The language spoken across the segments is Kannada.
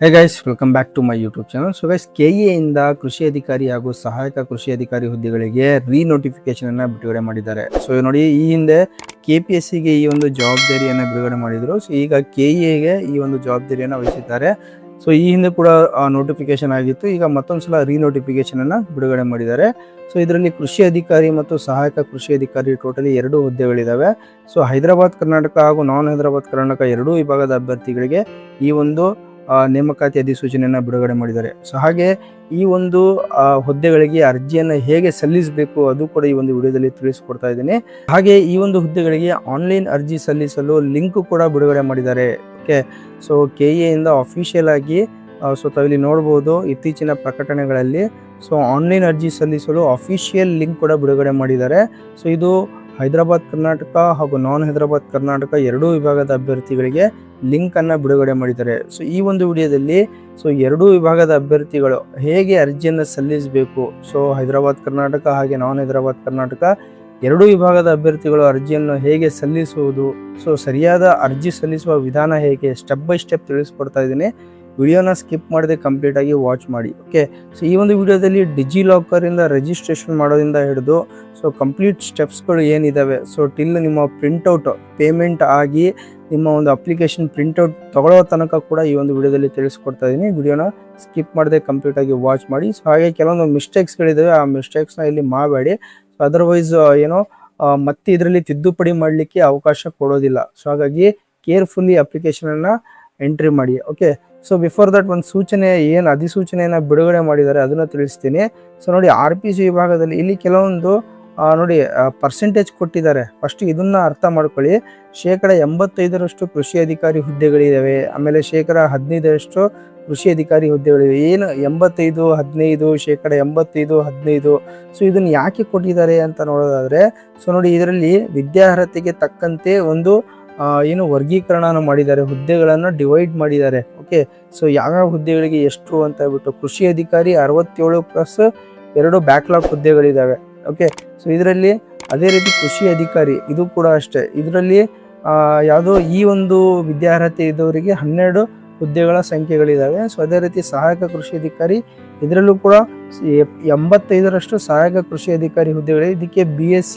Hey guys, welcome back to my YouTube channel. So guys, KEA ಇಂದ ಕೃಷಿ ಅಧಿಕಾರಿ ಹಾಗೂ ಸಹಾಯಕ ಕೃಷಿ ಅಧಿಕಾರಿ ಹುದ್ದೆಗಳಿಗೆ ನೋಟಿಫಿಕೇಶನ್ ಅನ್ನ ಬಿಡುಗಡೆ ಮಾಡಿದ್ದಾರೆ. ಸೊ ನೋಡಿ, ಈ ಹಿಂದೆ KPSCಗೆ ಈ ಒಂದು ಜವಾಬ್ದಾರಿಯನ್ನು ಬಿಡುಗಡೆ ಮಾಡಿದ್ರು. ಸೊ ಈಗ ಕೆಇಎಗೆ ಈ ಒಂದು ಜವಾಬ್ದಾರಿಯನ್ನು ವಹಿಸಿದ್ದಾರೆ. ಸೊ ಈ ಹಿಂದೆ ಕೂಡ ನೋಟಿಫಿಕೇಶನ್ ಆಗಿತ್ತು. ಈಗ ಮತ್ತೊಂದ್ಸಲ ನೋಟಿಫಿಕೇಶನ್ ಅನ್ನ ಬಿಡುಗಡೆ ಮಾಡಿದ್ದಾರೆ. ಸೊ ಇದರಲ್ಲಿ ಕೃಷಿ ಅಧಿಕಾರಿ ಮತ್ತು ಸಹಾಯಕ ಕೃಷಿ ಅಧಿಕಾರಿ ಟೋಟಲಿ 2 ಹುದ್ದೆಗಳಿದಾವೆ. ಸೊ ಹೈದರಾಬಾದ್ ಕರ್ನಾಟಕ ಹಾಗೂ ನಾನ್ ಹೈದರಾಬಾದ್ ಕರ್ನಾಟಕ ಎರಡೂ ವಿಭಾಗದ ಅಭ್ಯರ್ಥಿಗಳಿಗೆ ಈ ಒಂದು ನೇಮಕಾತಿ ಅಧಿಸೂಚನೆಯನ್ನು ಬಿಡುಗಡೆ ಮಾಡಿದ್ದಾರೆ. ಸೊ ಹಾಗೆ ಈ ಒಂದು ಹುದ್ದೆಗಳಿಗೆ ಅರ್ಜಿಯನ್ನು ಹೇಗೆ ಸಲ್ಲಿಸಬೇಕು ಅದು ಕೂಡ ಈ ಒಂದು ವಿಡಿಯೋದಲ್ಲಿ ತಿಳಿಸ್ಕೊಡ್ತಾ ಇದ್ದೀನಿ. ಹಾಗೆ ಈ ಒಂದು ಹುದ್ದೆಗಳಿಗೆ ಆನ್ಲೈನ್ ಅರ್ಜಿ ಸಲ್ಲಿಸಲು ಲಿಂಕ್ ಕೂಡ ಬಿಡುಗಡೆ ಮಾಡಿದ್ದಾರೆ. ಓಕೆ, ಸೊ ಕೆಇಎ ಇಂದ ಅಫಿಷಿಯಲ್ ಆಗಿ ಸೊ ತಾವಿಲ್ಲಿ ನೋಡ್ಬೋದು ಇತ್ತೀಚಿನ ಪ್ರಕಟಣೆಗಳಲ್ಲಿ ಸೊ ಆನ್ಲೈನ್ ಅರ್ಜಿ ಸಲ್ಲಿಸಲು ಅಫಿಷಿಯಲ್ ಲಿಂಕ್ ಕೂಡ ಬಿಡುಗಡೆ ಮಾಡಿದ್ದಾರೆ. ಸೊ ಇದು ಹೈದರಾಬಾದ್ ಕರ್ನಾಟಕ ಹಾಗೂ ನಾನ್ ಹೈದರಾಬಾದ್ ಕರ್ನಾಟಕ ಎರಡೂ ವಿಭಾಗದ ಅಭ್ಯರ್ಥಿಗಳಿಗೆ ಲಿಂಕ್ ಅನ್ನ ಬಿಡುಗಡೆ ಮಾಡಿದ್ದಾರೆ. ಸೊ ಈ ಒಂದು ವಿಡಿಯೋದಲ್ಲಿ ಸೊ ಎರಡೂ ವಿಭಾಗದ ಅಭ್ಯರ್ಥಿಗಳು ಹೇಗೆ ಅರ್ಜಿಯನ್ನು ಸಲ್ಲಿಸಬೇಕು, ಸೊ ಹೈದರಾಬಾದ್ ಕರ್ನಾಟಕ ಹಾಗೆ ನಾನ್ ಹೈದರಾಬಾದ್ ಕರ್ನಾಟಕ ಎರಡೂ ವಿಭಾಗದ ಅಭ್ಯರ್ಥಿಗಳು ಅರ್ಜಿಯನ್ನು ಹೇಗೆ ಸಲ್ಲಿಸುವುದು, ಸೊ ಸರಿಯಾದ ಅರ್ಜಿ ಸಲ್ಲಿಸುವ ವಿಧಾನ ಹೇಗೆ ಸ್ಟೆಪ್ ಬೈ ಸ್ಟೆಪ್ ತಿಳಿಸ್ಕೊಡ್ತಾ ಇದ್ದೀನಿ. ವಿಡಿಯೋನ ಸ್ಕಿಪ್ ಮಾಡದೆ ಕಂಪ್ಲೀಟ್ ಆಗಿ ವಾಚ್ ಮಾಡಿ. ಓಕೆ, ಸೊ ಈ ಒಂದು ವಿಡಿಯೋದಲ್ಲಿ ಡಿಜಿಲಾಕರ್ ಇಂದ ರಿಜಿಸ್ಟ್ರೇಷನ್ ಮಾಡೋದ್ರಿಂದ ಹಿಡಿದು ಸೊ ಕಂಪ್ಲೀಟ್ ಸ್ಟೆಪ್ಸ್ಗಳು ಏನಿದಾವೆ, ಸೊ ಟಿಲ್ ನಿಮ್ಮ ಪ್ರಿಂಟ್ಔಟ್ ಪೇಮೆಂಟ್ ಆಗಿ ನಿಮ್ಮ ಒಂದು ಅಪ್ಲಿಕೇಶನ್ ಪ್ರಿಂಟ್ಔಟ್ ತಗೊಳ್ಳೋ ತನಕ ಕೂಡ ಈ ಒಂದು ವಿಡಿಯೋದಲ್ಲಿ ತಿಳಿಸ್ಕೊಡ್ತಾ ಇದ್ದೀನಿ. ವಿಡಿಯೋನ ಸ್ಕಿಪ್ ಮಾಡದೆ ಕಂಪ್ಲೀಟ್ ಆಗಿ ವಾಚ್ ಮಾಡಿ. ಸೊ ಹಾಗೆ ಕೆಲವೊಂದು ಮಿಸ್ಟೇಕ್ಸ್ಗಳಿದ್ದಾವೆ, ಆ ಮಿಸ್ಟೇಕ್ಸ್ನ ಇಲ್ಲಿ ಮಾಡಬೇಡಿ. ಸೊ ಅದರ್ವೈಸ್ ಮತ್ತೆ ಇದರಲ್ಲಿ ತಿದ್ದುಪಡಿ ಮಾಡಲಿಕ್ಕೆ ಅವಕಾಶ ಕೊಡೋದಿಲ್ಲ. ಸೊ ಹಾಗಾಗಿ ಕೇರ್ಫುಲ್ಲಿ ಅಪ್ಲಿಕೇಶನನ್ನು ಎಂಟ್ರಿ ಮಾಡಿ. ಓಕೆ, ಸೊ ಬಿಫೋರ್ ದಟ್ ಒಂದು ಸೂಚನೆ ಏನು ಅಧಿಸೂಚನೆಯನ್ನು ಬಿಡುಗಡೆ ಮಾಡಿದ್ದಾರೆ ಅದನ್ನು ತಿಳಿಸ್ತೀನಿ. ಸೊ ನೋಡಿ, RPC ವಿಭಾಗದಲ್ಲಿ ಇಲ್ಲಿ ಕೆಲವೊಂದು ನೋಡಿ ಪರ್ಸೆಂಟೇಜ್ ಕೊಟ್ಟಿದ್ದಾರೆ. ಫಸ್ಟ್ ಇದನ್ನ ಅರ್ಥ ಮಾಡ್ಕೊಳ್ಳಿ. 85% ಕೃಷಿ ಅಧಿಕಾರಿ ಹುದ್ದೆಗಳಿದ್ದಾವೆ, ಆಮೇಲೆ 15% ಕೃಷಿ ಅಧಿಕಾರಿ ಹುದ್ದೆಗಳಿವೆ. ಏನು 85, 15, 85, 15. ಸೊ ಇದನ್ನು ಯಾಕೆ ಕೊಟ್ಟಿದ್ದಾರೆ ಅಂತ ನೋಡೋದಾದ್ರೆ, ಸೊ ನೋಡಿ ಇದರಲ್ಲಿ ವಿದ್ಯಾರ್ಹತೆಗೆ ತಕ್ಕಂತೆ ಒಂದು ಏನು ವರ್ಗೀಕರಣ ಮಾಡಿದ್ದಾರೆ, ಹುದ್ದೆಗಳನ್ನು ಡಿವೈಡ್ ಮಾಡಿದ್ದಾರೆ. ಓಕೆ, ಸೊ ಯಾವ್ಯಾವ ಹುದ್ದೆಗಳಿಗೆ ಎಷ್ಟು ಅಂತ ಹೇಳ್ಬಿಟ್ಟು ಕೃಷಿ ಅಧಿಕಾರಿ 67+2 ಬ್ಯಾಕ್ಲಾಗ್ ಹುದ್ದೆಗಳಿದ್ದಾವೆ. ಓಕೆ, ಸೊ ಇದರಲ್ಲಿ ಅದೇ ರೀತಿ ಕೃಷಿ ಅಧಿಕಾರಿ ಇದು ಕೂಡ ಅಷ್ಟೇ. ಇದರಲ್ಲಿ ಯಾವುದೋ ಈ ಒಂದು ವಿದ್ಯಾರ್ಹತೆ ಇದ್ದವರಿಗೆ 12 ಹುದ್ದೆಗಳ ಸಂಖ್ಯೆಗಳಿದ್ದಾವೆ. ಸೊ ಅದೇ ರೀತಿ ಸಹಾಯಕ ಕೃಷಿ ಅಧಿಕಾರಿ ಇದರಲ್ಲೂ ಕೂಡ 85% ಸಹಾಯಕ ಕೃಷಿ ಅಧಿಕಾರಿ ಹುದ್ದೆಗಳಿವೆ. ಇದಕ್ಕೆ BSc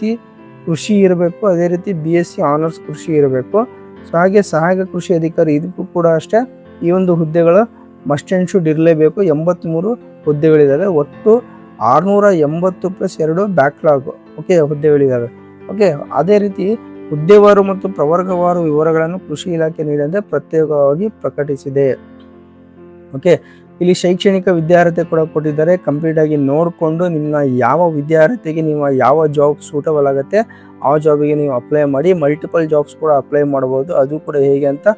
ಕೃಷಿ ಇರಬೇಕು, ಅದೇ ರೀತಿ BSc ಆನರ್ಸ್ ಕೃಷಿ ಇರಬೇಕು. ಸೊ ಹಾಗೆ ಸಹಾಯಕ ಕೃಷಿ ಅಧಿಕಾರಿ ಇದಕ್ಕೂ ಕೂಡ ಅಷ್ಟೇ ಈ ಒಂದು ಹುದ್ದೆಗಳು ಮಸ್ಟ್ ಆ್ಯಂಡ್ ಶುಡ್ ಇರಲೇಬೇಕು. 83 ಹುದ್ದೆಗಳಿದ್ದಾವೆ. ಒಟ್ಟು 680+2 ಬ್ಯಾಕ್ಲಾಗ್ ಓಕೆ ಹುದ್ದೆಗಳಿದ್ದಾವೆ. ಓಕೆ, ಅದೇ ರೀತಿ ಹುದ್ದೆವಾರು ಮತ್ತು ಪ್ರವರ್ಗವಾರು ವಿವರಗಳನ್ನು ಕೃಷಿ ಇಲಾಖೆ ನೀಡಿದಂತೆ ಪ್ರತ್ಯೇಕವಾಗಿ ಪ್ರಕಟಿಸಿದೆ. ಓಕೆ, ಇಲ್ಲಿ ಶೈಕ್ಷಣಿಕ ವಿದ್ಯಾರ್ಹತೆ ಕೂಡ ಕೊಟ್ಟಿದ್ದಾರೆ. ಕಂಪ್ಲೀಟ್ ಆಗಿ ನೋಡಿಕೊಂಡು ನಿಮ್ಮ ಯಾವ ವಿದ್ಯಾರ್ಹತೆಗೆ ನೀವು ಯಾವ ಜಾಬ್ ಸೂಟಬಲ್ ಆಗುತ್ತೆ ಆ ಜಾಬಿಗೆ ನೀವು ಅಪ್ಲೈ ಮಾಡಿ. ಮಲ್ಟಿಪಲ್ ಜಾಬ್ಸ್ ಕೂಡ ಅಪ್ಲೈ ಮಾಡ್ಬೋದು, ಅದು ಕೂಡ ಹೇಗೆ ಅಂತ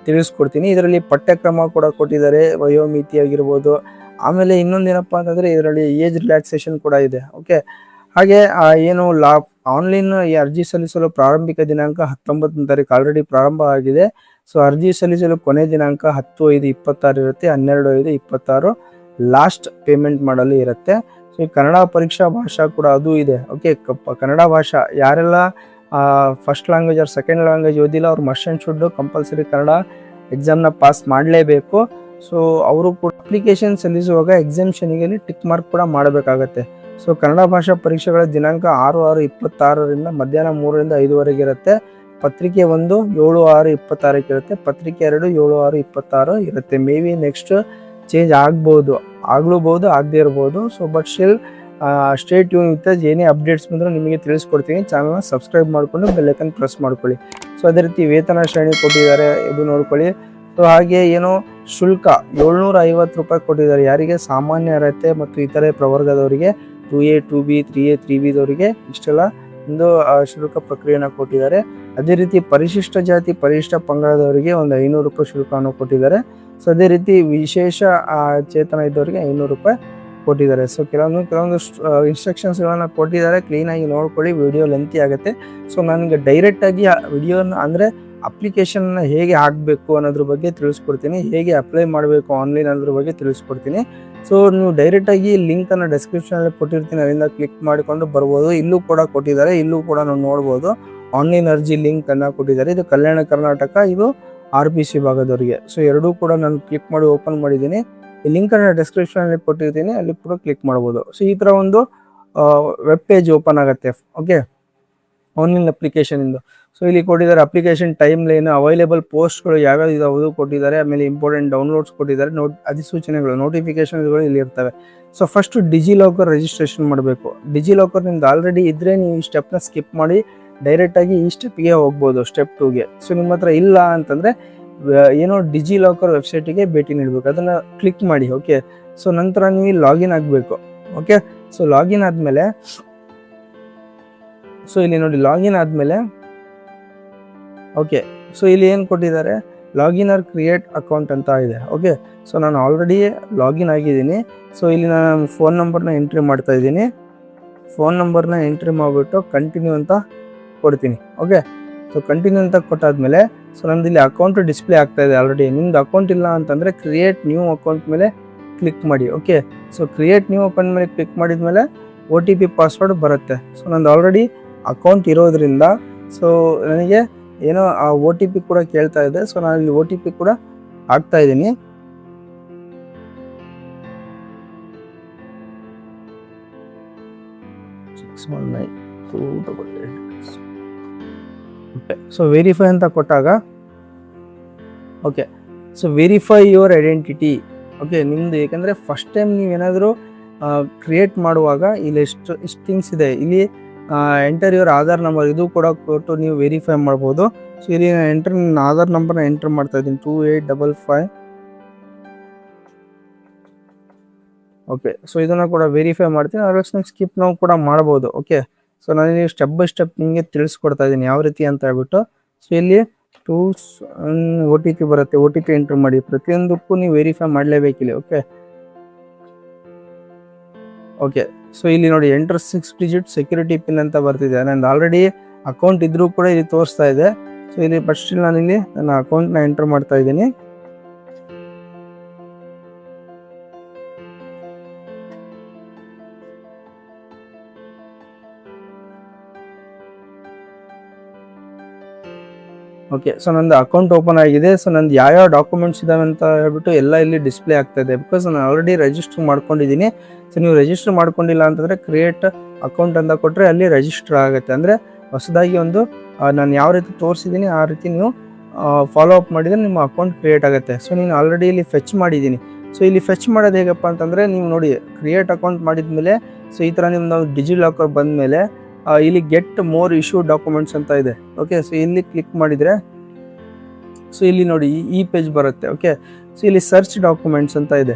ತಿಳಿಸ್ಕೊಡ್ತೀನಿ. ಇದರಲ್ಲಿ ಪಠ್ಯಕ್ರಮ ಕೂಡ ಕೊಟ್ಟಿದ್ದಾರೆ, ವಯೋಮಿತಿ ಆಗಿರ್ಬೋದು. ಆಮೇಲೆ ಇನ್ನೊಂದೇನಪ್ಪ ಅಂತಂದರೆ ಇದರಲ್ಲಿ ಏಜ್ ರಿಲ್ಯಾಕ್ಸೇಷನ್ ಕೂಡ ಇದೆ. ಓಕೆ, ಹಾಗೆ ಏನು ಆನ್ಲೈನ್ ಅರ್ಜಿ ಸಲ್ಲಿಸಲು ಪ್ರಾರಂಭಿಕ ದಿನಾಂಕ 19ನೇ ತಾರೀಕು ಆಲ್ರೆಡಿ ಪ್ರಾರಂಭ ಆಗಿದೆ. ಸೊ ಅರ್ಜಿ ಸಲ್ಲಿಸಲು ಕೊನೆ ದಿನಾಂಕ 10/5/26 ಇರುತ್ತೆ, 12/5/26 ಲಾಸ್ಟ್ ಪೇಮೆಂಟ್ ಮಾಡಲು ಇರುತ್ತೆ. ಸೊ ಈ ಕನ್ನಡ ಪರೀಕ್ಷಾ ಭಾಷಾ ಕೂಡ ಅದು ಇದೆ. ಓಕೆ, ಕನ್ನಡ ಭಾಷಾ ಯಾರೆಲ್ಲ first language or second language ಓದಿಲ್ಲ ಅವ್ರು must and should compulsory Kannada ಎಕ್ಸಾಮ್ನ ಪಾಸ್ ಮಾಡಲೇಬೇಕು. ಸೊ ಅವರು ಕೂಡ ಅಪ್ಲಿಕೇಶನ್ ಸಲ್ಲಿಸುವಾಗ ಎಕ್ಸಾಮ್ಷನಿಗೆ ಟಿಕ್ ಮಾರ್ಕ್ ಕೂಡ ಮಾಡಬೇಕಾಗತ್ತೆ. ಸೊ ಕನ್ನಡ ಭಾಷಾ ಪರೀಕ್ಷೆಗಳ ದಿನಾಂಕ 6/6/26 ಮಧ್ಯಾಹ್ನ 3ರಿಂದ 5ವರೆಗೆ ಇರುತ್ತೆ. ಪತ್ರಿಕೆ 1 7/6/26 ಇರುತ್ತೆ, ಪತ್ರಿಕೆ 2 7/6/26 ಇರುತ್ತೆ. ಮೇ ಬಿ ನೆಕ್ಸ್ಟ್ ಚೇಂಜ್ ಆಗ್ಬೋದು, ಆಗದೇ ಇರ್ಬೋದು. So but still stay tune with ಏನೇ ಅಪ್ಡೇಟ್ಸ್ ಬಂದರೂ ನಿಮಗೆ ತಿಳಿಸ್ಕೊಡ್ತೀನಿ. ಚಾನಲ್ನ ಸಬ್ಸ್ಕ್ರೈಬ್ ಮಾಡಿಕೊಂಡು ಬೆಲ್ ಐಕನ್ ಪ್ರೆಸ್ ಮಾಡ್ಕೊಳ್ಳಿ. ಸೊ ಅದೇ ರೀತಿ ವೇತನ ಶ್ರೇಣಿ ಕೊಟ್ಟಿದ್ದಾರೆ, ಇದು ನೋಡ್ಕೊಳ್ಳಿ. ಸೊ ಹಾಗೆ ಏನು ಶುಲ್ಕ 750 ರೂಪಾಯಿ ಕೊಟ್ಟಿದ್ದಾರೆ ಯಾರಿಗೆ ಸಾಮಾನ್ಯ ಅರ್ಹತೆ ಮತ್ತು ಇತರೆ ಪ್ರವರ್ಗದವರಿಗೆ 2A 2B 3A 3B ದವರಿಗೆ ಇಷ್ಟೆಲ್ಲ ಒಂದು ಶುಲ್ಕ ಪ್ರಕ್ರಿಯೆಯನ್ನು ಕೊಟ್ಟಿದ್ದಾರೆ. ಅದೇ ರೀತಿ ಪರಿಶಿಷ್ಟ ಜಾತಿ ಪರಿಶಿಷ್ಟ ಪಂಗಡದವರಿಗೆ ಒಂದು 500 ರೂಪಾಯಿ ಶುಲ್ಕವನ್ನು ಕೊಟ್ಟಿದ್ದಾರೆ. ಸೊ ಅದೇ ರೀತಿ ವಿಶೇಷ ಚೇತನ ಇದ್ದವರಿಗೆ 500 ರೂಪಾಯಿ ಕೊಟ್ಟಿದ್ದಾರೆ. ಸೊ ಕೆಲವೊಂದು ಇನ್ಸ್ಟ್ರಕ್ಷನ್ಸ್ಗಳನ್ನು ಕೊಟ್ಟಿದ್ದಾರೆ, ಕ್ಲೀನಾಗಿ ನೋಡ್ಕೊಳ್ಳಿ. ವಿಡಿಯೋ ಲೆಂತಿ ಆಗುತ್ತೆ. ಸೊ ನನಗೆ ಡೈರೆಕ್ಟಾಗಿ ವಿಡಿಯೋನ ಅಂದರೆ ಅಪ್ಲಿಕೇಶನ್ನ ಹೇಗೆ ಹಾಕಬೇಕು ಅನ್ನೋದ್ರ ಬಗ್ಗೆ ತಿಳಿಸ್ಕೊಡ್ತೀನಿ, ಹೇಗೆ ಅಪ್ಲೈ ಮಾಡಬೇಕು ಆನ್ಲೈನ್ ಅನ್ನೋದ್ರ ಬಗ್ಗೆ ತಿಳಿಸ್ಕೊಡ್ತೀನಿ. ಸೊ ನೀವು ಡೈರೆಕ್ಟಾಗಿ ಲಿಂಕನ್ನು ಡಿಸ್ಕ್ರಿಪ್ಷನಲ್ಲಿ ಕೊಟ್ಟಿರ್ತೀನಿ, ಅದರಿಂದ ಕ್ಲಿಕ್ ಮಾಡಿಕೊಂಡು ಬರ್ಬೋದು. ಇಲ್ಲೂ ಕೂಡ ಕೊಟ್ಟಿದ್ದಾರೆ, ಇಲ್ಲೂ ಕೂಡ ನಾವು ನೋಡ್ಬೋದು ಆನ್ಲೈನ್ ಅರ್ಜಿ ಲಿಂಕನ್ನು ಕೊಟ್ಟಿದ್ದಾರೆ. ಇದು ಕಲ್ಯಾಣ ಕರ್ನಾಟಕ, ಇದು RPC ವಿಭಾಗದವರಿಗೆ. ಸೊ ಎರಡೂ ಕೂಡ ನಾನು ಕ್ಲಿಕ್ ಮಾಡಿ ಓಪನ್ ಮಾಡಿದ್ದೀನಿ. ಈ ಲಿಂಕನ್ನು ಡಿಸ್ಕ್ರಿಪ್ಷನಲ್ಲಿ ಕೊಟ್ಟಿರ್ತೀನಿ, ಅಲ್ಲಿ ಕೂಡ ಕ್ಲಿಕ್ ಮಾಡ್ಬೋದು. ಸೊ ಈ ಥರ ಒಂದು ವೆಬ್ ಪೇಜ್ ಓಪನ್ ಆಗುತ್ತೆ. ಓಕೆ, ಆನ್ಲೈನ್ ಅಪ್ಲಿಕೇಶನಿಂದು. ಸೊ ಇಲ್ಲಿ ಕೊಟ್ಟಿದ್ದಾರೆ ಅಪ್ಲಿಕೇಶನ್ ಟೈಮ್ ಲೈನ್, ಅವೈಲೇಬಲ್ ಪೋಸ್ಟ್ಗಳು ಯಾವ್ಯಾವ ಇದಾವೆ ಕೊಟ್ಟಿದ್ದಾರೆ, ಆಮೇಲೆ ಇಂಪಾರ್ಟೆಂಟ್ ಡೌನ್ಲೋಡ್ಸ್ ಕೊಟ್ಟಿದ್ದಾರೆ, ಅಧಿಸೂಚನೆಗಳು ನೋಟಿಫಿಕೇಶನ್ಗಳು ಇಲ್ಲಿ ಇರ್ತವೆ. ಸೊ ಫಸ್ಟ್ ಡಿಜಿಲಾಕರ್ ರಿಜಿಸ್ಟ್ರೇಷನ್ ಮಾಡಬೇಕು. ಡಿಜಿಲಾಕರ್ ನಿಮ್ದು ಆಲ್ರೆಡಿ ಇದ್ರೆ ನೀವು ಈ ಸ್ಟೆಪ್ನ ಸ್ಕಿಪ್ ಮಾಡಿ ಡೈರೆಕ್ಟಾಗಿ ಈ ಸ್ಟೆಪ್ಗೆ ಹೋಗ್ಬೋದು, ಸ್ಟೆಪ್ 2ಗೆ. ಸೊ ನಿಮ್ಮ ಹತ್ರ ಇಲ್ಲ ಅಂತಂದರೆ ಏನೋ ಡಿಜಿಲಾಕರ್ ವೆಬ್ಸೈಟಿಗೆ ಭೇಟಿ ನೀಡಬೇಕು, ಅದನ್ನು ಕ್ಲಿಕ್ ಮಾಡಿ. ಓಕೆ, ಸೊ ನಂತರ ನೀವು ಲಾಗಿನ್ ಆಗಬೇಕು. ಓಕೆ, ಸೊ ಲಾಗಿನ್ ಆದಮೇಲೆ ಸೊ ಇಲ್ಲಿ ನೋಡಿ ಲಾಗಿನ್ ಆದಮೇಲೆ ಓಕೆ, ಸೊ ಇಲ್ಲಿ ಏನು ಕೊಟ್ಟಿದ್ದಾರೆ, ಲಾಗಿನ್ ಆರ್ ಕ್ರಿಯೇಟ್ ಅಕೌಂಟ್ ಅಂತ ಇದೆ. ಓಕೆ, ಸೊ ನಾನು ಆಲ್ರೆಡಿ ಲಾಗಿನ್ ಆಗಿದ್ದೀನಿ. ಸೊ ಇಲ್ಲಿ ನಾನು ಫೋನ್ ನಂಬರ್ನ ಎಂಟ್ರಿ ಮಾಡ್ತಾ ಇದ್ದೀನಿ. ಫೋನ್ ನಂಬರ್ನ ಎಂಟ್ರಿ ಮಾಡಿಬಿಟ್ಟು ಕಂಟಿನ್ಯೂ ಅಂತ ಕೊಡ್ತೀನಿ. ಓಕೆ, ಸೊ ಕಂಟಿನ್ಯೂ ಅಂತ ಕೊಟ್ಟಾದ್ಮೇಲೆ ಸೊ ನಮ್ದು ಇಲ್ಲಿ ಅಕೌಂಟ್ ಡಿಸ್ಪ್ಲೇ ಆಗ್ತಾ ಇದೆ ಆಲ್ರೆಡಿ. ನಿಮ್ದು ಅಕೌಂಟ್ ಇಲ್ಲ ಅಂತಂದರೆ ಕ್ರಿಯೇಟ್ ನ್ಯೂ ಅಕೌಂಟ್ ಮೇಲೆ ಕ್ಲಿಕ್ ಮಾಡಿ. Okay, so create new account ಮೇಲೆ ಕ್ಲಿಕ್ ಮಾಡಿದ್ಮೇಲೆ OTP ಪಾಸ್ವರ್ಡ್ ಬರುತ್ತೆ. ಸೊ ನಂದು ಆಲ್ರೆಡಿ ಅಕೌಂಟ್ ಇರೋದ್ರಿಂದ ಸೊ ನನಗೆ ಏನೋ ಆ OTP ಕೂಡ ಕೇಳ್ತಾ ಇದೆ. ಸೊ ನಾನು ಇಲ್ಲಿ OTP ಕೂಡ ಹಾಕ್ತಾ ಇದ್ದೀನಿ. ಸೊ ವೆರಿಫೈ ಅಂತ ಕೊಟ್ಟಾಗ okay, so verify your identity. Okay, ನಿಮ್ಮದು ಏಕೆಂದರೆ ಫಸ್ಟ್ ಟೈಮ್ ನೀವೇನಾದರೂ ಕ್ರಿಯೇಟ್ ಮಾಡುವಾಗ ಇಲ್ಲಿ ಇಷ್ಟು ಥಿಂಗ್ಸ್ ಇದೆ. ಇಲ್ಲಿ ಎಂಟರ್ ಯುವರ್ ಆಧಾರ್ ನಂಬರ್, ಇದು ಕೂಡ ಕೊಟ್ಟು ನೀವು ವೆರಿಫೈ ಮಾಡ್ಬೋದು. ಸೊ ಇಲ್ಲಿ ನನ್ನ ಆಧಾರ್ ನಂಬರ್ನ ಎಂಟರ್ ಮಾಡ್ತಾ ಇದ್ದೀನಿ 2855. ಓಕೆ, ಸೊ ಇದನ್ನು ಕೂಡ ವೆರಿಫೈ ಮಾಡ್ತೀನಿ. ಅದಕ್ಕೆ ಸ್ಕಿಪ್ ನಾವು ಕೂಡ ಮಾಡ್ಬೋದು. ಓಕೆ, ಸೊ ನಾನು ಸ್ಟೆಪ್ ಬೈ ಸ್ಟೆಪ್ ನಿಮಗೆ ತಿಳಿಸ್ಕೊಡ್ತಾ ಇದ್ದೀನಿ ಯಾವ ರೀತಿ ಅಂತ ಹೇಳ್ಬಿಟ್ಟು. ಸೊ ಇಲ್ಲಿ OTP ಬರುತ್ತೆ, OTP ಎಂಟ್ರ್ ಮಾಡಿ. ಪ್ರತಿಯೊಂದಕ್ಕೂ ನೀವು ವೆರಿಫೈ ಮಾಡಲೇಬೇಕಿಲ್ಲ. ಓಕೆ ಓಕೆ, ಸೊ ಇಲ್ಲಿ ನೋಡಿ ಎಂಟರ್ 6 ಡಿಜಿಟ್ ಸೆಕ್ಯೂರಿಟಿ ಪಿನ್ ಅಂತ ಬರ್ತಿದೆ. ನಂದು ಆಲ್ರೆಡಿ ಅಕೌಂಟ್ ಇದ್ರೂ ಕೂಡ ಇಲ್ಲಿ ತೋರಿಸ್ತಾ ಇದೆ. ಸೊ ಇಲ್ಲಿ ಫಸ್ಟ್ ನಾನು ಇಲ್ಲಿ ನನ್ನ ಅಕೌಂಟ್ನ ಎಂಟರ್ ಮಾಡ್ತಾ ಇದ್ದೀನಿ. ಓಕೆ, ಸೊ ನಂದು ಅಕೌಂಟ್ ಓಪನ್ ಆಗಿದೆ. ಸೊ ನಂದು ಯಾವ್ಯಾವ ಡಾಕ್ಯುಮೆಂಟ್ಸ್ ಇದಾವೆ ಅಂತ ಹೇಳ್ಬಿಟ್ಟು ಎಲ್ಲ ಇಲ್ಲಿ ಡಿಸ್ಪ್ಲೇ ಆಗ್ತಾ ಇದೆ. ಬಿಕಾಸ್ ನಾನು ಆಲ್ರೆಡಿ ರಿಜಿಸ್ಟರ್ ಮಾಡ್ಕೊಂಡಿದ್ದೀನಿ. ಸೊ ನೀವು ರಿಜಿಸ್ಟರ್ ಮಾಡ್ಕೊಂಡಿಲ್ಲ ಅಂತಂದರೆ ಕ್ರಿಯೇಟ್ ಅಕೌಂಟ್ ಅಂತ ಕೊಟ್ಟರೆ ಅಲ್ಲಿ ರಿಜಿಸ್ಟರ್ ಆಗುತ್ತೆ. ಅಂದರೆ ಹೊಸದಾಗಿ ಒಂದು ನಾನು ಯಾವ ರೀತಿ ತೋರಿಸಿದ್ದೀನಿ ಆ ರೀತಿ ನೀವು ಫಾಲೋ ಅಪ್ ಮಾಡಿದರೆ ನಿಮ್ಮ ಅಕೌಂಟ್ ಕ್ರಿಯೇಟ್ ಆಗುತ್ತೆ. ಸೊ ನೀನು ಆಲ್ರೆಡಿ ಇಲ್ಲಿ ಫೆಚ್ ಮಾಡಿದ್ದೀನಿ. ಸೊ ಇಲ್ಲಿ ಫೆಚ್ ಮಾಡೋದು ಹೇಗಪ್ಪ ಅಂತಂದರೆ ನೀವು ನೋಡಿ ಕ್ರಿಯೇಟ್ ಅಕೌಂಟ್ ಮಾಡಿದ್ಮೇಲೆ ಸೊ ಈ ಥರ ನಿಮ್ದು ಡಿಜಿಲಾಕರ್ ಬಂದಮೇಲೆ ಇಲ್ಲಿ ಗೆಟ್ ಮೋರ್ ಇಶ್ಯೂ ಡಾಕ್ಯುಮೆಂಟ್ಸ್ ಅಂತ ಇದೆ. ಓಕೆ, ಸೊ ಇಲ್ಲಿ ಕ್ಲಿಕ್ ಮಾಡಿದರೆ ಸೊ ಇಲ್ಲಿ ನೋಡಿ ಈ ಪೇಜ್ ಬರುತ್ತೆ. ಓಕೆ, ಸೊ ಇಲ್ಲಿ ಸರ್ಚ್ ಡಾಕ್ಯುಮೆಂಟ್ಸ್ ಅಂತ ಇದೆ.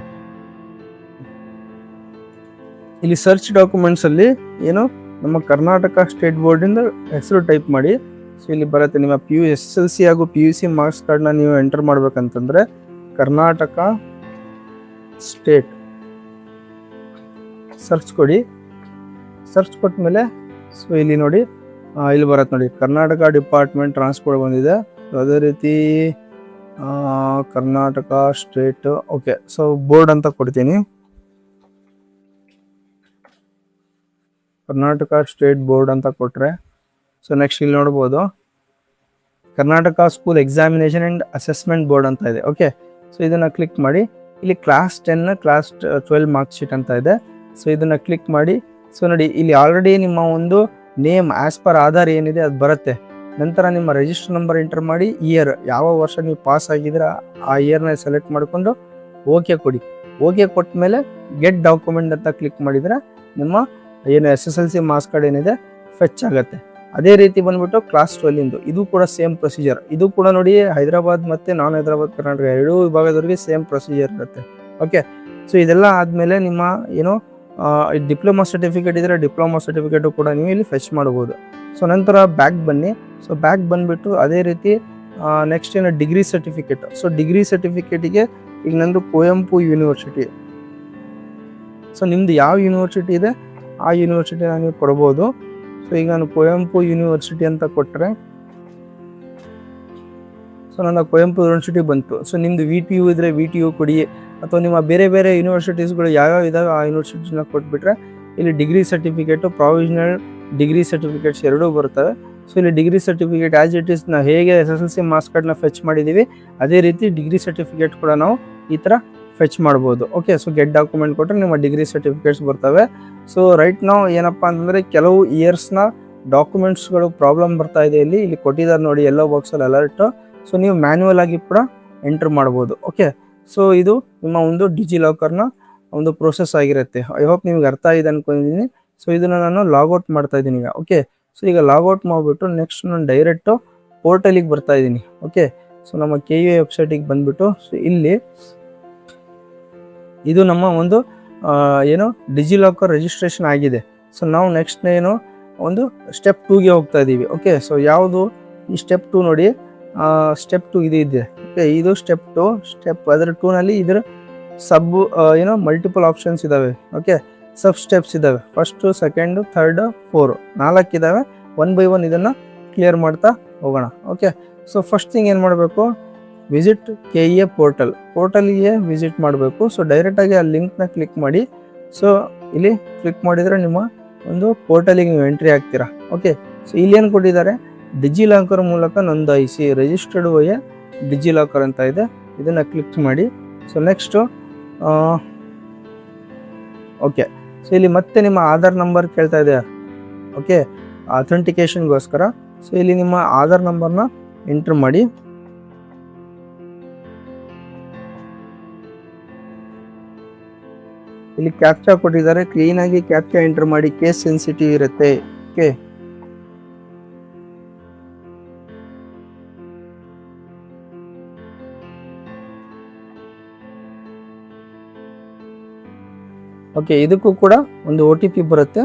ಇಲ್ಲಿ ಸರ್ಚ್ ಡಾಕ್ಯುಮೆಂಟ್ಸ್ ಅಲ್ಲಿ ಏನು ನಮ್ಮ ಕರ್ನಾಟಕ ಸ್ಟೇಟ್ ಬೋರ್ಡಿಂದ ಹೆಸರು ಟೈಪ್ ಮಾಡಿ. ಸೊ ಇಲ್ಲಿ ಬರುತ್ತೆ ನಿಮ್ಮ SSLC ಹಾಗೂ PUC ಮಾರ್ಕ್ಸ್ ಕಾರ್ಡ್ನ ನೀವು ಎಂಟರ್ ಮಾಡ್ಬೇಕಂತಂದ್ರೆ ಕರ್ನಾಟಕ ಸ್ಟೇಟ್ ಸರ್ಚ್ ಕೊಡಿ. ಸರ್ಚ್ ಕೊಟ್ಮೇಲೆ ಸೊ ಇಲ್ಲಿ ನೋಡಿ ಇಲ್ಲಿ ಬರುತ್ತೆ ನೋಡಿ ಕರ್ನಾಟಕ ಡಿಪಾರ್ಟ್ಮೆಂಟ್ ಟ್ರಾನ್ಸ್ಪೋರ್ಟ್ ಬಂದಿದೆ. ಅದೇ ರೀತಿ Karnataka state. Okay, so board ಅಂತ ಕೊಡ್ತೀನಿ. ಕರ್ನಾಟಕ ಸ್ಟೇಟ್ ಬೋರ್ಡ್ ಅಂತ ಕೊಟ್ಟರೆ ಸೊ ನೆಕ್ಸ್ಟ್ ಇಲ್ಲಿ ನೋಡ್ಬೋದು Karnataka school examination and assessment board ಅಂತ ಇದೆ. ಓಕೆ, ಸೊ ಇದನ್ನು ಕ್ಲಿಕ್ ಮಾಡಿ. ಇಲ್ಲಿ ಕ್ಲಾಸ್ 10 ಕ್ಲಾಸ್ 12 ಮಾರ್ಕ್ ಶೀಟ್ ಅಂತ ಇದೆ. ಸೊ ಇದನ್ನು ಕ್ಲಿಕ್ ಮಾಡಿ. ಸೊ ನೋಡಿ ಇಲ್ಲಿ ಆಲ್ರೆಡಿ ನಿಮ್ಮ ಒಂದು ನೇಮ್ ಆ್ಯಸ್ ಪರ್ ಆಧಾರ್ ಏನಿದೆ ಅದು ಬರುತ್ತೆ. ನಂತರ ನಿಮ್ಮ ರಿಜಿಸ್ಟರ್ ನಂಬರ್ ಎಂಟರ್ ಮಾಡಿ, ಇಯರ್ ಯಾವ ವರ್ಷ ನೀವು ಪಾಸ್ ಆಗಿದ್ರೆ ಆ ಇಯರ್ನ ಸೆಲೆಕ್ಟ್ ಮಾಡಿಕೊಂಡು ಓಕೆ ಕೊಡಿ. ಓಕೆ ಕೊಟ್ಟ ಮೇಲೆ ಗೆಟ್ ಡಾಕ್ಯುಮೆಂಟ್ ಅಂತ ಕ್ಲಿಕ್ ಮಾಡಿದರೆ ನಿಮ್ಮ ಏನು SSLC ಮಾರ್ಕ್ಸ್ ಕಾರ್ಡ್ ಏನಿದೆ ಫೆಚ್ ಆಗುತ್ತೆ. ಅದೇ ರೀತಿ ಬಂದ್ಬಿಟ್ಟು ಕ್ಲಾಸ್ 12 ಇದು ಕೂಡ ಸೇಮ್ ಪ್ರೊಸೀಜರ್. ಇದು ಕೂಡ ನೋಡಿ ಹೈದರಾಬಾದ್ ಮತ್ತು ನಾನ್ ಹೈದರಾಬಾದ್ ಕರ್ನಾಟಕ ಎರಡೂ ವಿಭಾಗದವರಿಗೆ ಸೇಮ್ ಪ್ರೊಸೀಜರ್ ಇರುತ್ತೆ. ಓಕೆ, ಸೊ ಇದೆಲ್ಲ ಆದಮೇಲೆ ನಿಮ್ಮ ಏನು ಡಿಪ್ಲೊಮಾ ಸರ್ಟಿಫಿಕೇಟ್ ಇದ್ದರೆ ಡಿಪ್ಲೊಮಾ ಸರ್ಟಿಫಿಕೇಟು ಕೂಡ ನೀವು ಇಲ್ಲಿ ಫೆಚ್ ಮಾಡ್ಬೋದು. ಸೊ ನಂತರ ಬ್ಯಾಕ್ ಬನ್ನಿ. ಸೊ ಬ್ಯಾಕ್ ಬಂದುಬಿಟ್ಟು ಅದೇ ರೀತಿ ನೆಕ್ಸ್ಟ್ ಏನು ಡಿಗ್ರಿ ಸರ್ಟಿಫಿಕೇಟ್. ಸೊ ಡಿಗ್ರಿ ಸರ್ಟಿಫಿಕೇಟಿಗೆ ಈಗ ನಂದು ಕುವೆಂಪು ಯೂನಿವರ್ಸಿಟಿ. ಸೊ ನಿಮ್ಮದು ಯಾವ ಯೂನಿವರ್ಸಿಟಿ ಇದೆ ಆ ಯೂನಿವರ್ಸಿಟಿನ ನೀವು ಕೊಡ್ಬೋದು. ಸೊ ಈಗ ನಾನು ಕುವೆಂಪು ಯೂನಿವರ್ಸಿಟಿ ಅಂತ ಕೊಟ್ಟರೆ ಸೊ ನನ್ನ ಕುವೆಂಪು ಯೂನಿವರ್ಸಿಟಿ ಬಂತು. ಸೊ ನಿಮ್ಮದು VTU ಇದ್ದರೆ VTU ಕೊಡಿ, ಅಥವಾ ನಿಮ್ಮ ಬೇರೆ ಬೇರೆ ಯೂನಿವರ್ಸಿಟೀಸ್ಗಳು ಯಾವ್ಯಾವ ಇದಾವೆ ಆ ಯೂನಿವರ್ಸಿಟಿನ ಕೊಟ್ಬಿಟ್ರೆ ಇಲ್ಲಿ degree certificate, provisional degree certificates ಎರಡೂ ಬರ್ತವೆ. ಸೊ ಇಲ್ಲಿ degree certificate as it is ನಾವು ಹೇಗೆ SSLC ಮಾರ್ಕ್ಸ್ ಕಾರ್ಡ್ನ ಫೆಚ್ ಮಾಡಿದ್ದೀವಿ ಅದೇ ರೀತಿ ಡಿಗ್ರಿ ಸರ್ಟಿಫಿಕೇಟ್ ಕೂಡ ನಾವು ಈ ಥರ ಫೆಚ್ ಮಾಡ್ಬೋದು. ಓಕೆ, ಸೊ ಗೆಟ್ ಡಾಕ್ಯುಮೆಂಟ್ ಕೊಟ್ಟರೆ ನಿಮ್ಮ ಡಿಗ್ರಿ ಸರ್ಟಿಫಿಕೇಟ್ಸ್ ಬರ್ತವೆ. ಸೊ ರೈಟ್ ನಾವು ಏನಪ್ಪ ಅಂತಂದರೆ ಕೆಲವು ಇಯರ್ಸ್ನ ಡಾಕ್ಯುಮೆಂಟ್ಸ್ಗಳು ಪ್ರಾಬ್ಲಮ್ ಬರ್ತಾ ಇದೆ. ಇಲ್ಲಿ ಕೊಟ್ಟಿದ್ದಾರೆ ನೋಡಿ ಎಲ್ಲೋ ಬಾಕ್ಸಲ್ಲಿ ಅಲರ್ಟ್. ಸೊ ನೀವು ಮ್ಯಾನ್ಯುವಲ್ ಆಗಿ ಕೂಡ ಎಂಟರ್ ಮಾಡ್ಬೋದು. ಓಕೆ, ಸೊ ಇದು ನಿಮ್ಮ ಒಂದು ಡಿಜಿಲಾಕರ್ನ ಒಂದು ಪ್ರೋಸೆಸ್ ಆಗಿರುತ್ತೆ. ಐ ಹೋಪ್ ನಿಮ್ಗೆ ಅರ್ಥ ಆಗಿದೆ ಅನ್ಕೊಂಡಿದ್ದೀನಿ. ಸೊ ಇದನ್ನು ನಾನು ಲಾಗೌಟ್ ಮಾಡ್ತಾ ಇದ್ದೀನಿ ಈಗ. ಓಕೆ, ಸೊ ಈಗ ಲಾಗೌಟ್ ಮಾಡಿಬಿಟ್ಟು ನೆಕ್ಸ್ಟ್ ನಾನು ಡೈರೆಕ್ಟು ಪೋರ್ಟಲಿಗೆ ಬರ್ತಾ ಇದ್ದೀನಿ. ಓಕೆ, ಸೊ ನಮ್ಮ KUA ವೆಬ್ಸೈಟಿಗೆ ಬಂದ್ಬಿಟ್ಟು ಸೊ ಇಲ್ಲಿ ಇದು ನಮ್ಮ ಒಂದು ಏನು ಡಿಜಿಲಾಕರ್ ರಿಜಿಸ್ಟ್ರೇಷನ್ ಆಗಿದೆ. ಸೊ ನಾವು ನೆಕ್ಸ್ಟ್ ಏನು ಒಂದು ಸ್ಟೆಪ್ 2ಗೆ ಹೋಗ್ತಾ ಇದ್ದೀವಿ. ಓಕೆ, ಸೊ ಯಾವುದು ಈ ಸ್ಟೆಪ್ 2 ನೋಡಿ, ಸ್ಟೆಪ್ 2 ಇದು ಇದೆ. ಓಕೆ, ಇದು ಸ್ಟೆಪ್ 2. ಅದರ 2ನಲ್ಲಿ ಇದರ ಏನೋ ಮಲ್ಟಿಪಲ್ ಆಪ್ಷನ್ಸ್ ಇದ್ದಾವೆ. ಓಕೆ, ಸಬ್ ಸ್ಟೆಪ್ಸ್ ಇದ್ದಾವೆ. ಫಸ್ಟು, ಸೆಕೆಂಡು, ಥರ್ಡ್, 4 4 ಇದ್ದಾವೆ. 1 by 1 ಇದನ್ನು ಕ್ಲಿಯರ್ ಮಾಡ್ತಾ ಹೋಗೋಣ. ಓಕೆ, ಸೊ ಫಸ್ಟ್ ಥಿಂಗ್ ಏನು ಮಾಡಬೇಕು, ವಿಸಿಟ್ KUA ಪೋರ್ಟಲ್ಗೆ ವಿಸಿಟ್ ಮಾಡಬೇಕು. ಸೊ ಡೈರೆಕ್ಟಾಗಿ ಆ ಲಿಂಕ್ನ ಕ್ಲಿಕ್ ಮಾಡಿ. ಸೊ ಇಲ್ಲಿ ಕ್ಲಿಕ್ ಮಾಡಿದರೆ ನಿಮ್ಮ ಒಂದು ಪೋರ್ಟಲಿಗೆ ನೀವು ಎಂಟ್ರಿ ಆಗ್ತೀರಾ. ಓಕೆ, ಸೊ ಇಲ್ಲಿ ಏನು ಕೊಟ್ಟಿದ್ದಾರೆ, ಡಿಜಿಲಾಕರ್ ಮೂಲಕ ನೋಂದಾಯಿಸಿ, ರಿಜಿಸ್ಟರ್ಡ್ ವಯ ಡಿಜಿಲಾಕರ್ ಅಂತ ಇದೆ. ಇದನ್ನು ಕ್ಲಿಕ್ ಮಾಡಿ. ಸೊ ನೆಕ್ಸ್ಟು ಓಕೆ, ಸೊ ಇಲ್ಲಿ ಮತ್ತೆ ನಿಮ್ಮ ಆಧಾರ್ ನಂಬರ್ ಕೇಳ್ತಾ ಇದೆ. ಓಕೆ, ಅಥೆಂಟಿಕೇಶನ್ಗೋಸ್ಕರ. ಸೊ ಇಲ್ಲಿ ನಿಮ್ಮ ಆಧಾರ್ ನಂಬರ್ನ ಎಂಟ್ರ್ ಮಾಡಿ. ಇಲ್ಲಿ ಕ್ಯಾಪ್ಚಾ ಕೊಟ್ಟಿದ್ದಾರೆ, ಕ್ಲೀನಾಗಿ ಕ್ಯಾಪ್ಚಾ ಎಂಟರ್ ಮಾಡಿ. ಕೇಸ್ ಸೆನ್ಸಿಟಿವ್ ಇರುತ್ತೆ. ಓಕೆ, ಓಕೆ, ಇದಕ್ಕೂ ಕೂಡ ಒಂದು OTP ಬರುತ್ತೆ.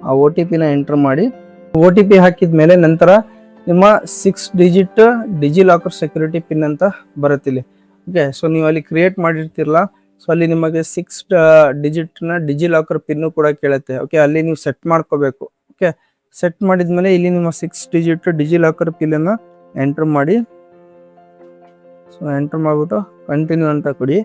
ಆ OTPನ ಎಂಟರ್ ಮಾಡಿ. OTP ಹಾಕಿದ ಮೇಲೆ ನಂತರ ನಿಮ್ಮ 6 ಡಿಜಿಟ್ ಡಿಜಿಲಾಕರ್ ಸೆಕ್ಯೂರಿಟಿ ಪಿನ್ ಅಂತ ಬರುತ್ತೆ ಇಲ್ಲಿ. ಓಕೆ, ಸೊ ನೀವು ಅಲ್ಲಿ ಕ್ರಿಯೇಟ್ ಮಾಡಿರ್ತಿರಲ್ಲ, ಸೊ ಅಲ್ಲಿ ನಿಮಗೆ 6 ಡಿಜಿಟ್ನ ಡಿಜಿಲಾಕರ್ ಪಿನ್ನು ಕೂಡ ಕೇಳುತ್ತೆ. ಓಕೆ, ಅಲ್ಲಿ ನೀವು ಸೆಟ್ ಮಾಡ್ಕೋಬೇಕು. ಓಕೆ, ಸೆಟ್ ಮಾಡಿದ್ಮೇಲೆ ಇಲ್ಲಿ ನಿಮ್ಮ 6 ಡಿಜಿಟ್ ಡಿಜಿಲಾಕರ್ ಪಿನ್ನನ್ನು ಎಂಟರ್ ಮಾಡಿ. ಸೊ ಎಂಟರ್ ಮಾಡಿಬಿಟ್ಟು ಕಂಟಿನ್ಯೂ ಅಂತ ಕೊಡಿ.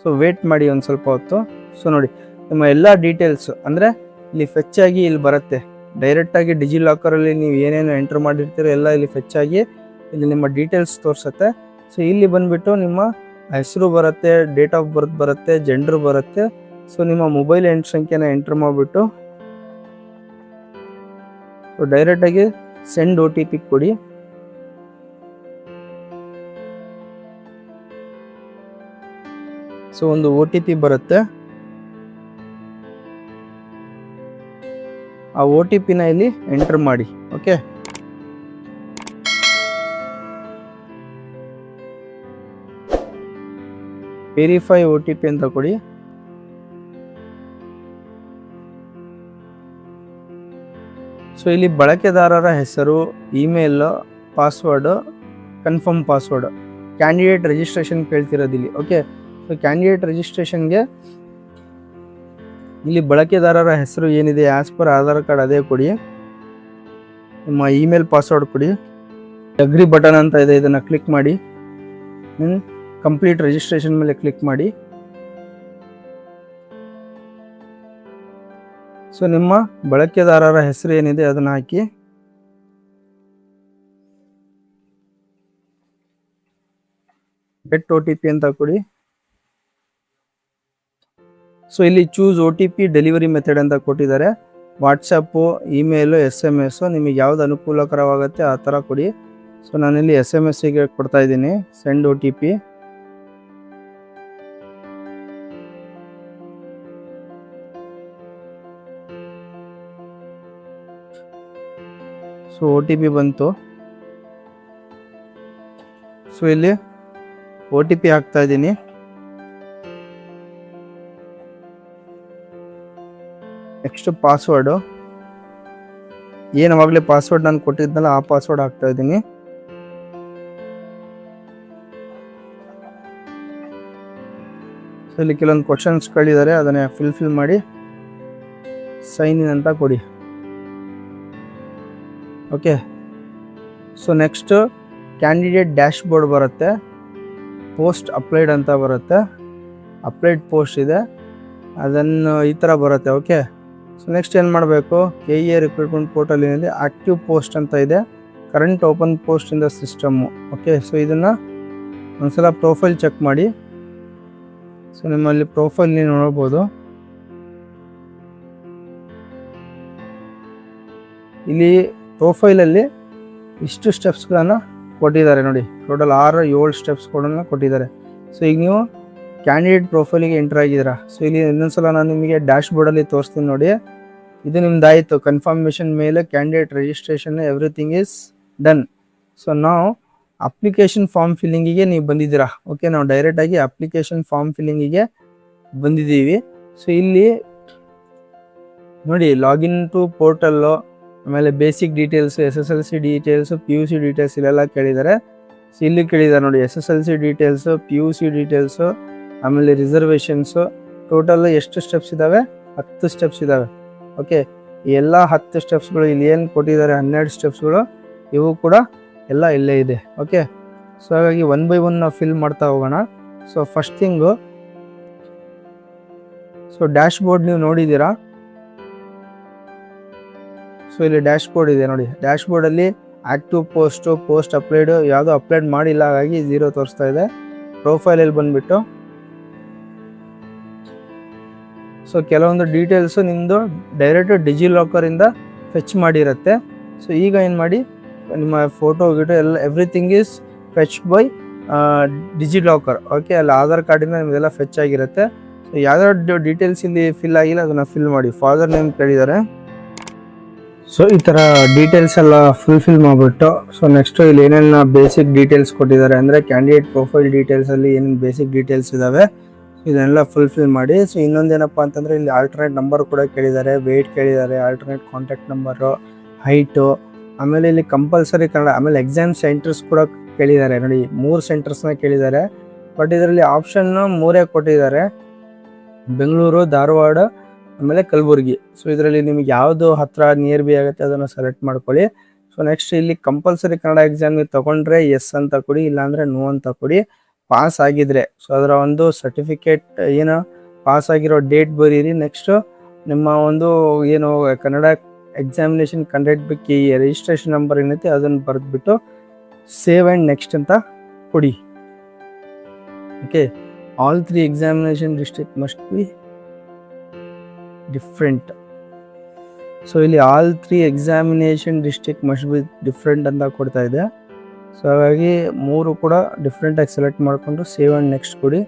ಸೊ ವೇಟ್ ಮಾಡಿ ಒಂದು ಸ್ವಲ್ಪ ಹೊತ್ತು. ಸೊ ನೋಡಿ, ನಿಮ್ಮ ಎಲ್ಲ ಡೀಟೇಲ್ಸ್ ಅಂದರೆ ಇಲ್ಲಿ ಫೆಚ್ ಆಗಿ ಇಲ್ಲಿ ಬರುತ್ತೆ. ಡೈರೆಕ್ಟಾಗಿ ಡಿಜಿಲಾಕರಲ್ಲಿ ನೀವು ಏನೇನು ಎಂಟರ್ ಮಾಡಿರ್ತೀರೋ ಎಲ್ಲ ಇಲ್ಲಿ ಫೆಚ್ ಆಗಿ ಇಲ್ಲಿ ನಿಮ್ಮ ಡೀಟೇಲ್ಸ್ ತೋರಿಸುತ್ತೆ. ಸೊ ಇಲ್ಲಿ ಬಂದುಬಿಟ್ಟು ನಿಮ್ಮ ಹೆಸರು ಬರುತ್ತೆ, ಡೇಟ್ ಆಫ್ ಬರ್ತ್ ಬರುತ್ತೆ, ಜೆಂಡರ್ ಬರುತ್ತೆ. ಸೊ ನಿಮ್ಮ ಮೊಬೈಲ್ ಸಂಖ್ಯೆನ ಎಂಟರ್ ಮಾಡಿಬಿಟ್ಟು ಸೊ ಡೈರೆಕ್ಟಾಗಿ ಸೆಂಡ್ OTP ಕೊಡಿ. ಸೊ ಒಂದು OTP ಬರುತ್ತೆ. ಆ OTPನ ಇಲ್ಲಿ ಎಂಟರ್ ಮಾಡಿ. ಓಕೆ, ವೆರಿಫೈ OTP ಅಂತ ಕೊಡಿ. ಸೊ ಇಲ್ಲಿ ಬಳಕೆದಾರರ ಹೆಸರು, email, password, confirm password, candidate registration ಕೇಳ್ತಿರೋದಿಲ್ಲಿ. ಓಕೆ, ಸೊ ಕ್ಯಾಂಡಿಡೇಟ್ ರಿಜಿಸ್ಟ್ರೇಷನ್ಗೆ ಇಲ್ಲಿ ಬಳಕೆದಾರರ ಹೆಸರು ಏನಿದೆ ಆಸ್ ಪರ್ ಆಧಾರ್ ಕಾರ್ಡ್ ಅದೇ ಕೊಡಿ. ನಿಮ್ಮ ಇಮೇಲ್ ಪಾಸ್ವರ್ಡ್ ಕೊಡಿ. ಅಗ್ರಿ ಬಟನ್ ಅಂತ ಇದೆ, ಇದನ್ನು ಕ್ಲಿಕ್ ಮಾಡಿ. ಕಂಪ್ಲೀಟ್ ರಿಜಿಸ್ಟ್ರೇಷನ್ ಮೇಲೆ ಕ್ಲಿಕ್ ಮಾಡಿ. ಸೊ ನಿಮ್ಮ ಬಳಕೆದಾರರ ಹೆಸರು ಏನಿದೆ ಅದನ್ನು ಹಾಕಿ. ಗೆಟ್ OTP ಅಂತ ಕೊಡಿ. ಸೊ ಇಲ್ಲಿ ಚೂಸ್ OTP ಡೆಲಿವರಿ ಮೆಥಡ್ ಅಂತ ಕೊಟ್ಟಿದ್ದಾರೆ. ವಾಟ್ಸಪ್ಪು, ಇಮೇಲು, SMS ನಿಮಗೆ ಯಾವ್ದು ಅನುಕೂಲಕರವಾಗುತ್ತೆ ಆ ಥರ ಕೊಡಿ. ಸೊ ನಾನಿಲ್ಲಿ SMS-ಗೆ ಕೊಡ್ತಾ ಇದ್ದೀನಿ, ಸೆಂಡ್ OTP. ಸೊ OTP ಬಂತು. ಸೊ ಇಲ್ಲಿ OTP ಹಾಕ್ತಾ ಇದ್ದೀನಿ. ನೆಕ್ಸ್ಟ್ ಪಾಸ್ವರ್ಡು, ಏನವಾಗಲೇ ಪಾಸ್ವರ್ಡ್ ನಾನು ಕೊಟ್ಟಿದ್ನಲ್ಲ ಆ ಪಾಸ್ವರ್ಡ್ ಹಾಕ್ತಾ ಇದ್ದೀನಿ. ಸೊ ಇಲ್ಲಿ ಕೆಲವೊಂದು ಕ್ವಶನ್ಸ್ಗಳಿದ್ದಾರೆ, ಅದನ್ನು ಫಿಲ್ ಮಾಡಿ ಸೈನ್ ಇನ್ ಅಂತ ಕೊಡಿ. Okay, so next candidate dash board ಬರುತ್ತೆ. ಪೋಸ್ಟ್ ಅಪ್ಲೈಡ್ ಅಂತ ಬರುತ್ತೆ. ಅಪ್ಲೈಡ್ ಪೋಸ್ಟ್ ಇದೆ, ಅದನ್ನು ಈ ಥರ ಬರುತ್ತೆ. ಓಕೆ, ಸೊ ನೆಕ್ಸ್ಟ್ ಏನು ಮಾಡಬೇಕು, KEA ರಿಕ್ರೂಟ್ಮೆಂಟ್ ಪೋರ್ಟಲ್ ಏನಿದೆ ಆಕ್ಟಿವ್ ಪೋಸ್ಟ್ ಅಂತ ಇದೆ, current open post in the system. Okay, so ಇದನ್ನು ಒಂದ್ಸಲ ಪ್ರೊಫೈಲ್ ಚೆಕ್ ಮಾಡಿ. ಸೊ ನಿಮ್ಮಲ್ಲಿ ಪ್ರೊಫೈಲ್ ನೀವು ನೋಡ್ಬೋದು. ಇಲ್ಲಿ ಪ್ರೊಫೈಲಲ್ಲಿ ಇಷ್ಟು ಸ್ಟೆಪ್ಸ್ಗಳನ್ನು ಕೊಟ್ಟಿದ್ದಾರೆ ನೋಡಿ, ಟೋಟಲ್ 6-7 ಸ್ಟೆಪ್ಸ್ಗಳನ್ನು ಕೊಟ್ಟಿದ್ದಾರೆ. ಸೊ ಈಗ ನೀವು ಕ್ಯಾಂಡಿಡೇಟ್ ಪ್ರೊಫೈಲಿಗೆ ಎಂಟರ್ ಆಗಿದ್ದೀರಾ. ಸೊ ಇಲ್ಲಿ ಇನ್ನೊಂದ್ಸಲ ನಾನು ನಿಮಗೆ ಡ್ಯಾಶ್ ಬೋರ್ಡಲ್ಲಿ ತೋರಿಸ್ತೀನಿ ನೋಡಿ. ಇದು ನಿಮ್ದಾಯಿತು, ಕನ್ಫರ್ಮೇಷನ್ ಮೇಲೆ candidate registration everything is done. So ನಾವು ಅಪ್ಲಿಕೇಶನ್ ಫಾರ್ಮ್ ಫಿಲ್ಲಿಂಗಿಗೆ ನೀವು ಬಂದಿದ್ದೀರಾ. ಓಕೆ, ನಾವು ಡೈರೆಕ್ಟಾಗಿ ಅಪ್ಲಿಕೇಶನ್ ಫಾರ್ಮ್ ಫಿಲ್ಲಿಂಗಿಗೆ ಬಂದಿದ್ದೀವಿ. ಸೊ ಇಲ್ಲಿ ನೋಡಿ, ಲಾಗಿನ್ ಟು ಪೋರ್ಟಲ್ಲು, ಆಮೇಲೆ basic details, SSLC details, PUC details ಇಲ್ಲೆಲ್ಲ ಕೇಳಿದ್ದಾರೆ. ಸೊ ಇಲ್ಲಿ ಕೇಳಿದ್ದಾರೆ ನೋಡಿ, SSLC ಡೀಟೇಲ್ಸು, PUC ಡೀಟೇಲ್ಸು, ಆಮೇಲೆ ರಿಸರ್ವೇಷನ್ಸು. ಟೋಟಲ್ ಎಷ್ಟು ಸ್ಟೆಪ್ಸ್ ಇದ್ದಾವೆ? 10 ಸ್ಟೆಪ್ಸ್ ಇದ್ದಾವೆ. ಓಕೆ, ಈ ಎಲ್ಲ 10 ಸ್ಟೆಪ್ಸ್ಗಳು ಇಲ್ಲಿ ಏನು ಕೊಟ್ಟಿದ್ದಾರೆ, 12 ಸ್ಟೆಪ್ಸ್ಗಳು, ಇವು ಕೂಡ ಎಲ್ಲ ಇಲ್ಲೇ ಇದೆ. ಓಕೆ, ಸೊ ಹಾಗಾಗಿ 1 by 1 ನಾವು ಫಿಲ್ ಮಾಡ್ತಾ ಹೋಗೋಣ. So first thing, so dash board ನೀವು ನೋಡಿದ್ದೀರಾ. ಸೊ ಇಲ್ಲಿ ಡ್ಯಾಶ್ ಬೋರ್ಡ್ ಇದೆ ನೋಡಿ. ಡ್ಯಾಶ್ ಬೋರ್ಡಲ್ಲಿ ಆಕ್ಟಿವ್ ಪೋಸ್ಟ್ ಅಪ್ಲೈಡ್ ಯಾವುದೋ ಅಪ್ಲೈಡ್ ಮಾಡಿಲ್ಲ, ಹಾಗಾಗಿ 0 ತೋರಿಸ್ತಾ ಇದೆ. ಪ್ರೊಫೈಲಲ್ಲಿ ಬಂದುಬಿಟ್ಟು ಸೊ ಕೆಲವೊಂದು ಡೀಟೇಲ್ಸು ನಿಮ್ಮದು ಡೈರೆಕ್ಟ್ ಡಿಜಿಲಾಕರಿಂದ ಫೆಚ್ ಮಾಡಿರುತ್ತೆ. ಸೊ ಈಗ ಏನು ಮಾಡಿ, ನಿಮ್ಮ ಫೋಟೋ ಗಿಟೋ ಎಲ್ಲ everything is fetch by DigiLocker. Okay, ಅಲ್ಲಿ ಆಧಾರ್ ಕಾರ್ಡಿಂದ ನಿಮ್ಮದೆಲ್ಲ ಫೆಚ್ ಆಗಿರುತ್ತೆ. ಸೊ ಯಾವ್ಯಾವ ಡೀಟೇಲ್ಸ್ ಇಲ್ಲಿ ಫಿಲ್ ಆಗಿಲ್ಲ ಅದನ್ನು ಫಿಲ್ ಮಾಡಿ. ಫಾದರ್ ನೇಮ್ ಕೇಳಿದ್ದಾರೆ. ಸೊ ಈ ಥರ ಡೀಟೇಲ್ಸ್ ಎಲ್ಲ ಫುಲ್ಫಿಲ್ ಮಾಡಿಬಿಟ್ಟು, ಸೊ ನೆಕ್ಸ್ಟು ಇಲ್ಲಿ ಏನೇನು ಬೇಸಿಕ್ ಡೀಟೇಲ್ಸ್ ಕೊಟ್ಟಿದ್ದಾರೆ ಅಂದರೆ ಕ್ಯಾಂಡಿಡೇಟ್ ಪ್ರೊಫೈಲ್ ಡೀಟೇಲ್ಸಲ್ಲಿ ಏನೇನು ಬೇಸಿಕ್ ಡೀಟೇಲ್ಸ್ ಇದ್ದಾವೆ ಇದನ್ನೆಲ್ಲ ಫುಲ್ಫಿಲ್ ಮಾಡಿ. ಸೊ ಇನ್ನೊಂದೇನಪ್ಪ ಅಂತಂದರೆ ಇಲ್ಲಿ ಆಲ್ಟರ್ನೇಟ್ ನಂಬರ್ ಕೂಡ ಕೇಳಿದ್ದಾರೆ, ವೆಯ್ಟ್ ಕೇಳಿದ್ದಾರೆ, ಆಲ್ಟರ್ನೇಟ್ ಕಾಂಟ್ಯಾಕ್ಟ್ ನಂಬರು, ಹೈಟು, ಆಮೇಲೆ ಇಲ್ಲಿ ಕಂಪಲ್ಸರಿ ಕನ್ನಡ, ಆಮೇಲೆ ಎಕ್ಸಾಮ್ ಸೆಂಟರ್ಸ್ ಕೂಡ ಕೇಳಿದ್ದಾರೆ ನೋಡಿ. 3 ಸೆಂಟರ್ಸ್ನ ಕೇಳಿದ್ದಾರೆ. ಬಟ್ ಇದರಲ್ಲಿ ಆಪ್ಷನ್ನು 3 ಕೊಟ್ಟಿದ್ದಾರೆ, ಬೆಂಗಳೂರು, ಧಾರವಾಡ, ಆಮೇಲೆ ಕಲಬುರಗಿ. ಸೊ ಇದರಲ್ಲಿ ನಿಮಗೆ ಯಾವುದು ಹತ್ತಿರ ನಿಯರ್ ಬಿ ಆಗುತ್ತೆ ಅದನ್ನು ಸೆಲೆಕ್ಟ್ ಮಾಡ್ಕೊಳ್ಳಿ. ಸೊ ನೆಕ್ಸ್ಟ್ ಇಲ್ಲಿ ಕಂಪಲ್ಸರಿ ಕನ್ನಡ ಎಕ್ಸಾಮ್ ನೀವು ತೊಗೊಂಡ್ರೆ ಎಸ್ ಅಂತ ಕೊಡಿ, ಇಲ್ಲಾಂದರೆ ನೋ ಅಂತ ಕೊಡಿ. ಪಾಸ್ ಆಗಿದ್ರೆ ಸೊ ಅದರ ಒಂದು ಸರ್ಟಿಫಿಕೇಟ್ ಏನು ಪಾಸ್ ಆಗಿರೋ ಡೇಟ್ ಬರೀರಿ. ನೆಕ್ಸ್ಟು ನಿಮ್ಮ ಒಂದು ಏನು ಕನ್ನಡ ಎಕ್ಸಾಮಿನೇಷನ್ ಕಂಡಕ್ಟ್ ಬಗ್ಗೆ ಈ ರಿಜಿಸ್ಟ್ರೇಷನ್ ನಂಬರ್ ಏನೈತಿ ಅದನ್ನು ಬರೆದ್ಬಿಟ್ಟು ಸೇವ್ ಆ್ಯಂಡ್ ನೆಕ್ಸ್ಟ್ ಅಂತ ಕೊಡಿ. Okay, all 3 examination district must be different. So ಇಲ್ಲಿ all 3 examination district must be different ಅಂತ ಕೊಡ್ತಾ ಇದೆ. ಸೊ ಹಾಗಾಗಿ 3 ಕೂಡ ಡಿಫ್ರೆಂಟಾಗಿ ಸೆಲೆಕ್ಟ್ ಮಾಡಿಕೊಂಡು ಸೇವ್ ಆ್ಯಂಡ್ ನೆಕ್ಸ್ಟ್ ಕೊಡಿ.